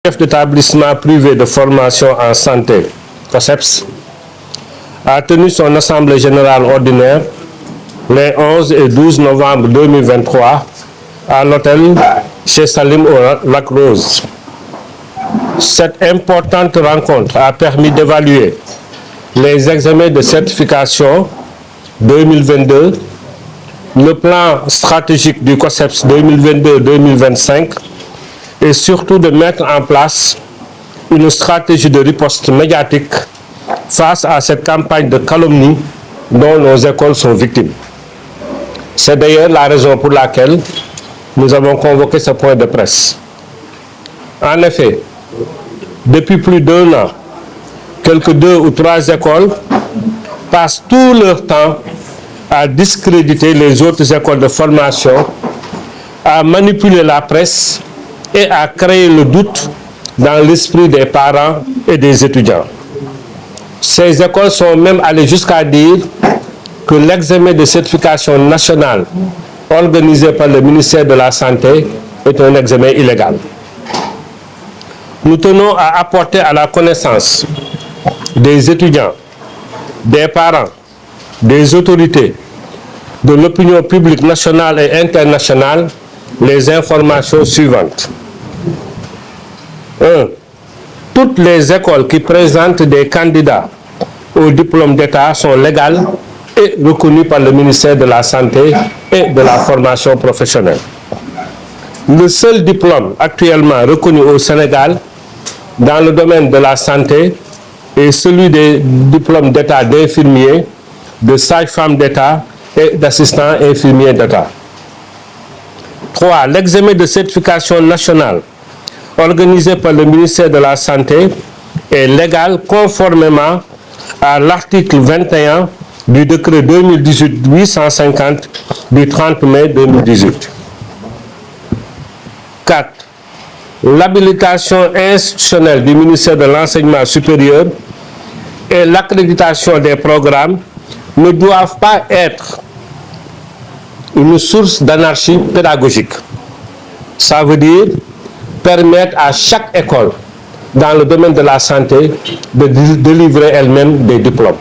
chef d'établissement privé de formation en santé, COSEPS, a tenu son assemblée générale ordinaire les 11 et 12 novembre 2023 à l'hôtel chez Salim au Lac Rose. Cette importante rencontre a permis d'évaluer les examens de certification 2022, le plan stratégique du COSEPS 2022-2025 et surtout de mettre en place une stratégie de riposte médiatique face à cette campagne de calomnie dont nos écoles sont victimes. C'est d'ailleurs la raison pour laquelle nous avons convoqué ce point de presse. En effet, depuis plus d'1 an, quelques 2 ou 3 écoles passent tout leur temps à discréditer les autres écoles de formation, à manipuler la presse et à créer le doute dans l'esprit des parents et des étudiants. Ces écoles sont même allées jusqu'à dire que l'examen de certification nationale organisé par le ministère de la Santé est un examen illégal. Nous tenons à apporter à la connaissance des étudiants, des parents, des autorités, de l'opinion publique nationale et internationale les informations suivantes. 1. Toutes les écoles qui présentent des candidats au diplôme d'État sont légales et reconnues par le ministère de la Santé et de la formation professionnelle. Le seul diplôme actuellement reconnu au Sénégal dans le domaine de la santé est celui des diplômes d'État d'infirmier, de sage-femme d'État et d'assistant infirmier d'État. 3. L'examen de certification nationale organisé par le ministère de la Santé est légal conformément à l'article 21 du décret 2018-850 du 30 mai 2018. 4. L'habilitation institutionnelle du ministère de l'Enseignement supérieur et l'accréditation des programmes ne doivent pas être une source d'anarchie pédagogique. Ça veut dire permettre à chaque école dans le domaine de la santé de délivrer elle-même des diplômes.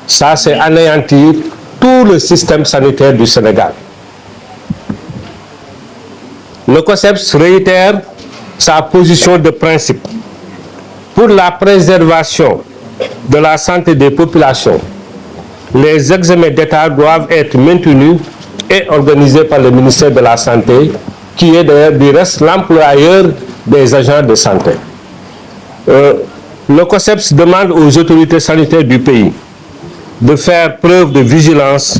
Ça, c'est anéantir tout le système sanitaire du Sénégal. Le COSEPS réitère sa position de principe pour la préservation de la santé des populations. Les examens d'État doivent être maintenus et organisés par le ministère de la Santé, qui est d'ailleurs du reste l'employeur des agents de santé. Le COSEPS demande aux autorités sanitaires du pays de faire preuve de vigilance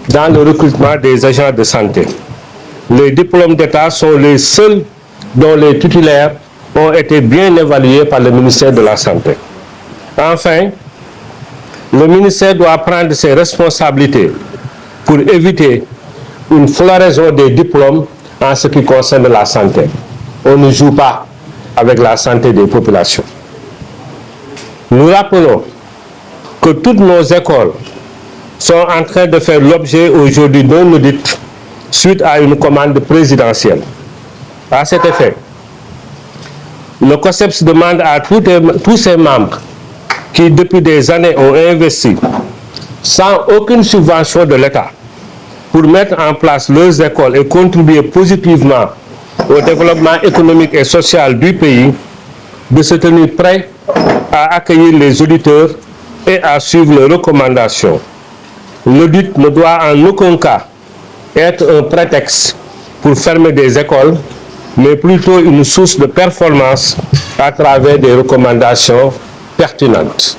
dans le recrutement des agents de santé. Les diplômes d'État sont les seuls dont les titulaires ont été bien évalués par le ministère de la Santé. Enfin, le ministère doit prendre ses responsabilités pour éviter une floraison des diplômes en ce qui concerne la santé. On ne joue pas avec la santé des populations. Nous rappelons que toutes nos écoles sont en train de faire l'objet aujourd'hui d'un audit suite à une commande présidentielle. À cet effet, le COSEPS demande à tous ses membres qui depuis des années ont investi sans aucune subvention de l'État pour mettre en place leurs écoles et contribuer positivement au développement économique et social du pays, de se tenir prêts à accueillir les auditeurs et à suivre leurs recommandations. L'audit ne doit en aucun cas être un prétexte pour fermer des écoles, mais plutôt une source de performance à travers des recommandations pertinentes.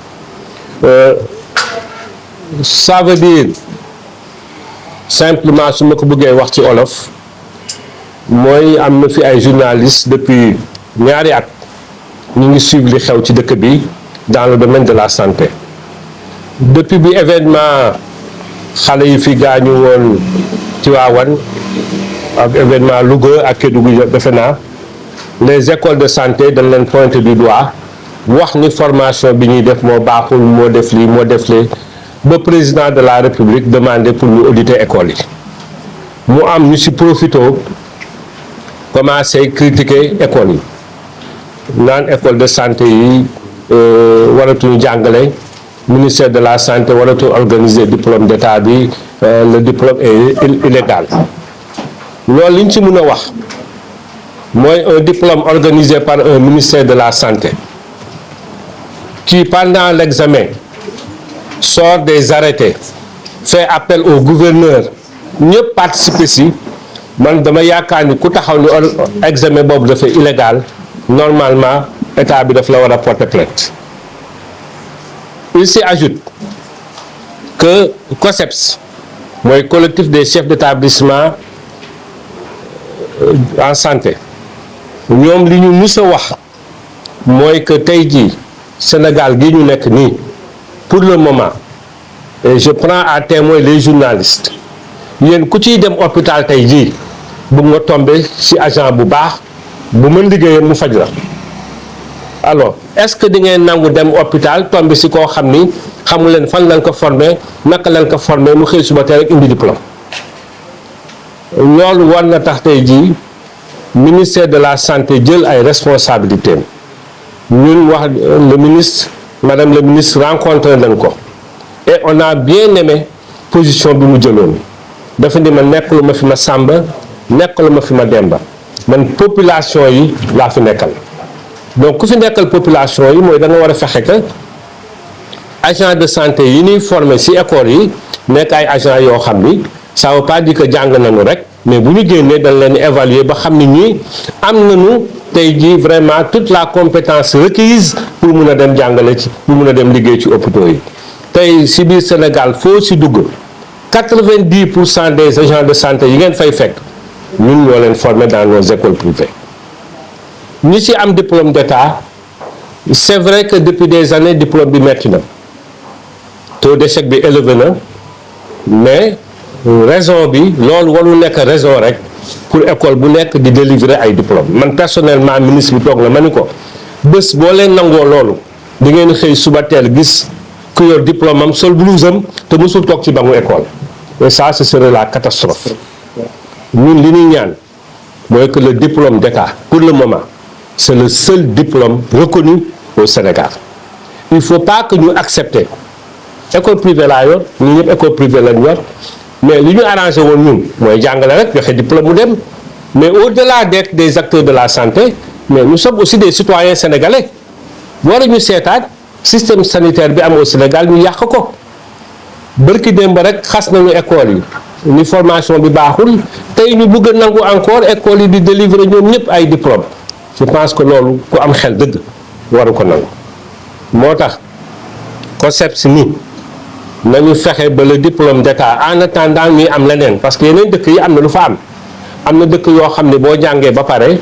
Ça veut dire simplement, su ma ko bëggee wax ci olof mooy am na fi ay journalistes depuis ñaari at ñu ngi suivre li xew ci dëkk bi dans le domaine de la santé. Depuis bi événement xale yi fi gaañu woon Tivaouane ak événement Louga ak Kédougou defe naa les écoles de santé dañ leen pointé du doigt wax ni formation bi ñuy def moo baaxul moo def lii moo def lee ba président de la République demandé pour ñu auditer école yi mu am ñu ci profité commencé critiquer école yi naan école de santé yi waratuñu jàngale ministère de la santé waratu organiser diplôme d'état bi le diplôme est illégal loolu li ñu ci mën a wax mooy un diplôme organisé par un ministère de la santé qui pendant l'examen sort des arrêtés fait appel au gouverneur ñëpp participer si man dama yaakaar ni ku taxaw ni examen boobu dafa illégal normalement état bi daf la war a porter plainte. Il s'y ajoute que COSEPS mooy collectif des chefs d'établissement en santé ñoom li ñu mus a wax mooy que tey jii Sénégal gi ñu nekk nii pour le moment et je prends à témoin les journalistes yéen ku ciy dem hôpital tey jii bu nga tombé ci agent bu baax bu mën liggéeyam mu faj la alors est-ce que di ngeen nangu dem hôpital tombé ci koo xam ni xamu leen fan lañ ko formé naka lañ ko formé mu xëy suba tey rek indi diplôme loolu war na tax tey jii ministère de la santé jël ay responsabilités ñun wax le ministre madame le ministre rencontré nañ ko et on a bien aimé position bi mu jëloon dafa ni ma nekkalu ma fi ma Samba nekkalu ma fi ma Demba man population yi laa fi nekkal donc ku fi nekkal population yi mooy da nga war a fexe que agent de santé yi ñuy formé ci école yi nekk ay agent yoo xam ni ça veut pas dire que jàng nañu rek mais bu ñu génnee dañ leen évaluer ba xam ni ñii am nañu tey jii vraiment toute la compétence requise pour mun a dem jàngale ci pour mun a dem liggéey ci hôpitaux yi tey ci biir Sénégal foo ci dugg 90% des agents de santé yi ngeen fay fekk ñun ñoo leen former dans nos écoles privées ñi ci am diplôme d'état c'est vrai que depuis des années diplôme bi metti na taux d'échec bi élevé na mais raison bi loolu warul nekk raison rek pour école bu nekk di délivrer ay diplôme man personnellement ministre bi toog na ma ni ko bés boo leen nangoo loolu di ngeen xëy suba teel gis ku yor diplôme am sol blouse am te mësul toog ci bangu école et ça ce serait la catastrophe ñun li ñuy ñaan mooy que le diplôme d'état pour le moment c'est le seul diplôme reconnu au Sénégal il faut pas que ñu accepter école privée laa yor ñu ñëpp école privée lañ yor mais li ñu arrangé woon ñun mooy jàngale rek joxe diplôme mu dem mais au-delà d'être des acteurs de la santé mais nous sommes aussi des citoyens sénégalais waruñu seetaat système sanitaire bi am au Sénégal ñu yàq ko bërki démb rek xas nañu école yi ni formation bi baaxul tey ñu bëgg a nangu encore école yi di délivrer ñoom ñëpp ay diplôme je pense que loolu ku am xel dëgg waru ko nangu moo tax COSEPS ni nañu fexe ba le diplôme d'état en attendant ñuy am leneen parce que yeneen dëkk yi am na lu fa am na dëkk yoo xam ne boo jàngee ba pare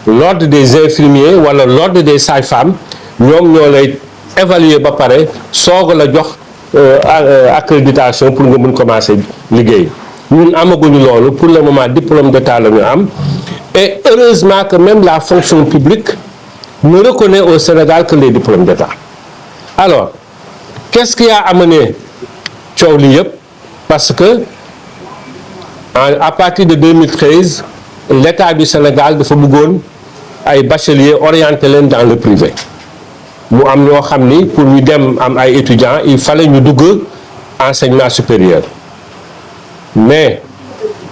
l'ordre des infirmiers wala l'ordre des sages-femmes ñoom ñoo lay évaluer ba pare soog la jox accréditation pour nga mën commencer liggéey ñun amaguñu loolu pour le moment diplôme d'état la ñu am et heureusement que même la fonction publique ne reconnaît au Sénégal que les diplômes d'état alors qu'est-ce qui a amené coow li yëpp parce que à partir de 2013 l'État du Sénégal dafa bëggoon ay bacheliers orienter leen dans le privé mu am ñoo xam ni pour ñu dem am ay étudiants il fallait ñu dugg enseignement supérieur mais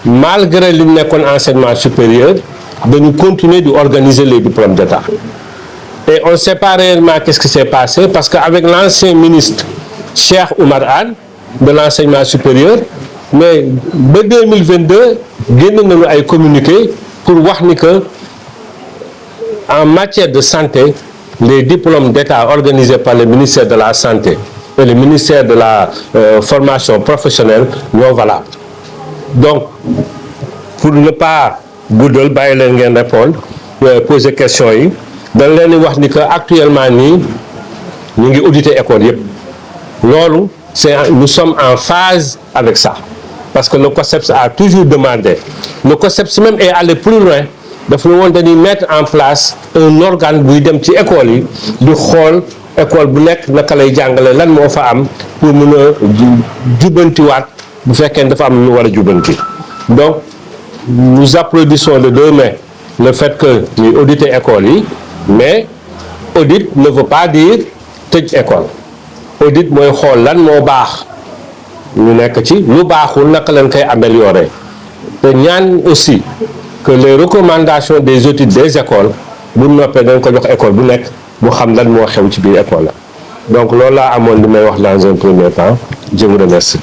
malgré li ñu nekkoon enseignement supérieur dañu continuer di organiser les diplômes d'État et on ne sait pas réellement qu'est-ce qui s'est passé parce que avec l'ancien ministre Cheikh Oumar Anne de l'enseignement supérieur mais ba 2022 génn nañu ay communiqué pour wax ni que en matière de santé les diplômes d'État organisés par le ministère de la santé et le ministère de la formation professionnelle ñoo valables donc pour ne pas guddal bàyyi leen ngeen répondre poser question yi dañ leen di wax ni que actuellement nii ñu ngi auditer école yëpp loolu nous sommes en phase avec ça parce que le COSEPS a toujours demandé le COSEPS même est allé plus loin daf ñu woon dañuy mettre en place un organe buy dem ci école yi di xool école bu nekk naka lay jàngale lan moo fa am pour mën a jubbantiwaat bu fekkee dafa am lu ñu war a jubbanti donc nous applaudissons de deux mains le fait que ñuy auditer école yi mais audit ne veut pas dire tëj école. Audit mooy xool lan moo baax ñu nekk ci lu baaxul naka lañ koy améliorer te ñaan aussi que les recommandations des audits des écoles bu noppee dañ ko jox école bu nekk mu xam lan moo xew ci biir école la donc loolu laa amoon li may wax dans un premier temps je vous remercie.